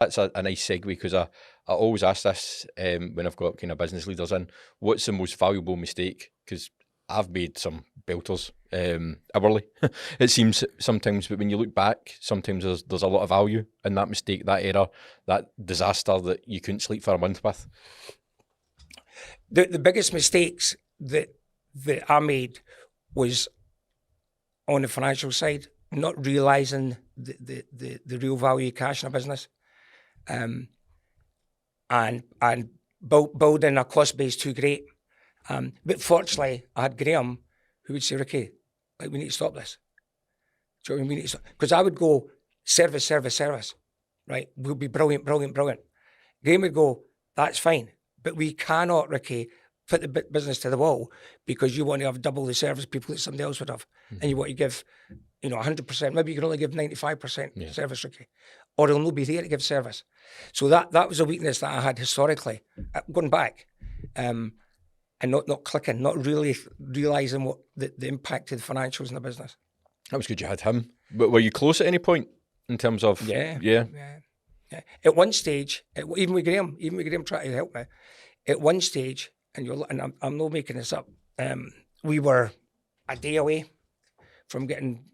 That's a nice segue, because I always ask this when I've got kind of business leaders in, what's the most valuable mistake? Because I've made some belters hourly, it seems sometimes, but when you look back, sometimes there's a lot of value in that mistake, that error, that disaster that you couldn't sleep for a month with. The biggest mistakes that I made was on the financial side, not realising the real value of cash in a business. And building a cost base too great. But fortunately, I had Graham who would say, Ricky, like, we need to stop this. Do you know what I mean? We need to stop. Because I would go, service, right? We'll be brilliant. Graham would go, that's fine, but we cannot, Ricky, put the business to the wall because you want to have double the service people that somebody else would have. And you want to give, 100%, maybe you can only give 95% service, Ricky, or he'll not be there to give service. So that was a weakness that I had historically, going back, and not clicking, not really realising what the impact of the financials in the business. That was good you had him. But were you close at any point in terms of... Yeah. At one stage, even with Graham trying to help me, at one stage, and I'm not making this up, we were a day away from getting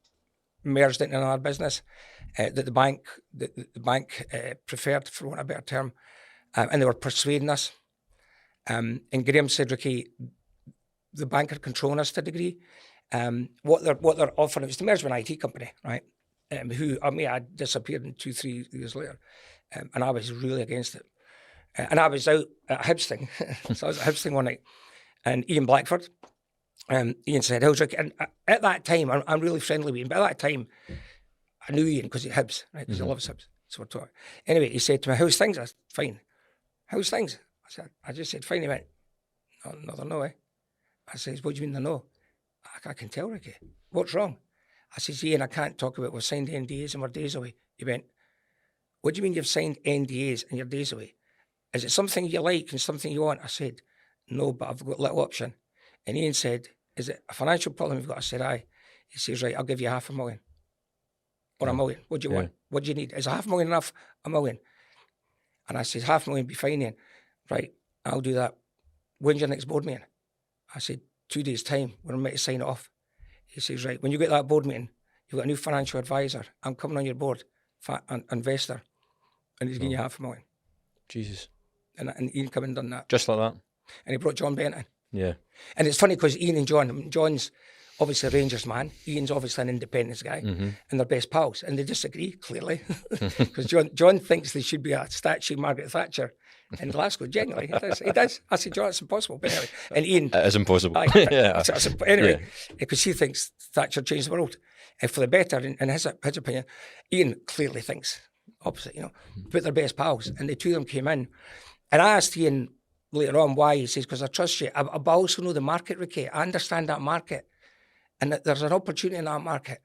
merged into another business that the bank preferred, for want of a better term, and they were persuading us. And Graham said, Ricky, the bank are controlling us to a degree. What they're offering, it was to merge with an IT company, right? I disappeared in 2-3 years later, and I was really against it. And I was out at Hibs thing, so I was at Hibs thing one night, and Ian Blackford, Ian said, how's Ricky? And at that time, I'm really friendly with Ian, but at that time, I knew Ian because he's Hibs, right? Because he loves Hibs, so we're talking. Anyway, he said to me, how's things? I said, fine. How's things? I just said, fine. He went, no, eh? I said, what do you mean, no? I can tell, Ricky. What's wrong? I said, Ian, I can't talk about, we've signed NDAs and we're days away. He went, what do you mean you've signed NDAs and you're days away? Is it something you like and something you want? I said, no, but I've got a little option. And Ian said, is it a financial problem you've got? I said, aye. He says, right, I'll give you $500,000. Or $1 million. What do you want? What do you need? Is $500,000 enough? $1 million. And I said, $500,000 be fine, Ian. Right, I'll do that. When's your next board meeting? I said, 2 days' time. We're meant to sign it off. He says, right, when you get that board meeting, you've got a new financial advisor. I'm coming on your board, investor, and he's giving you $500,000. Jesus. And Ian come and done that. Just like that. And he brought John Benton. Yeah. And it's funny because Ian and John's obviously a Rangers man. Ian's obviously an Independence guy. And they're best pals. And they disagree, clearly. Because John thinks they should be a statue of Margaret Thatcher in Glasgow. Genuinely, he does. I said, John, it's impossible. But anyway, and Ian... It is impossible. Anyway, because he thinks Thatcher changed the world for the better, in his opinion. Ian clearly thinks opposite, But they're best pals. And the two of them came in. And I asked Ian later on why. He says, because I trust you. But I also know the market, Ricky. I understand that market. And that there's an opportunity in that market.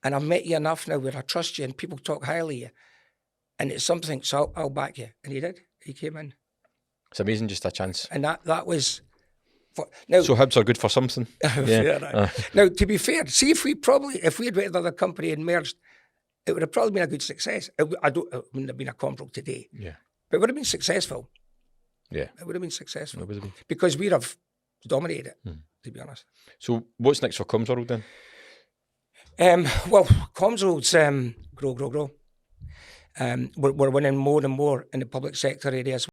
And I've met you enough now where I trust you and people talk highly of you. And it's something, so I'll back you. And he did. He came in. It's amazing, just a chance. And that was... Now, so Hibs are good for something. Now, to be fair, see if we had went to another company and merged, it would have probably been a good success. It wouldn't have been a Combrel today. Yeah. But it would have been successful. Yeah. It would have been successful. It would have been. Because we'd have dominated it, to be honest. So what's next for Comms World then? Well, Comms World's grow. We're winning more and more in the public sector areas.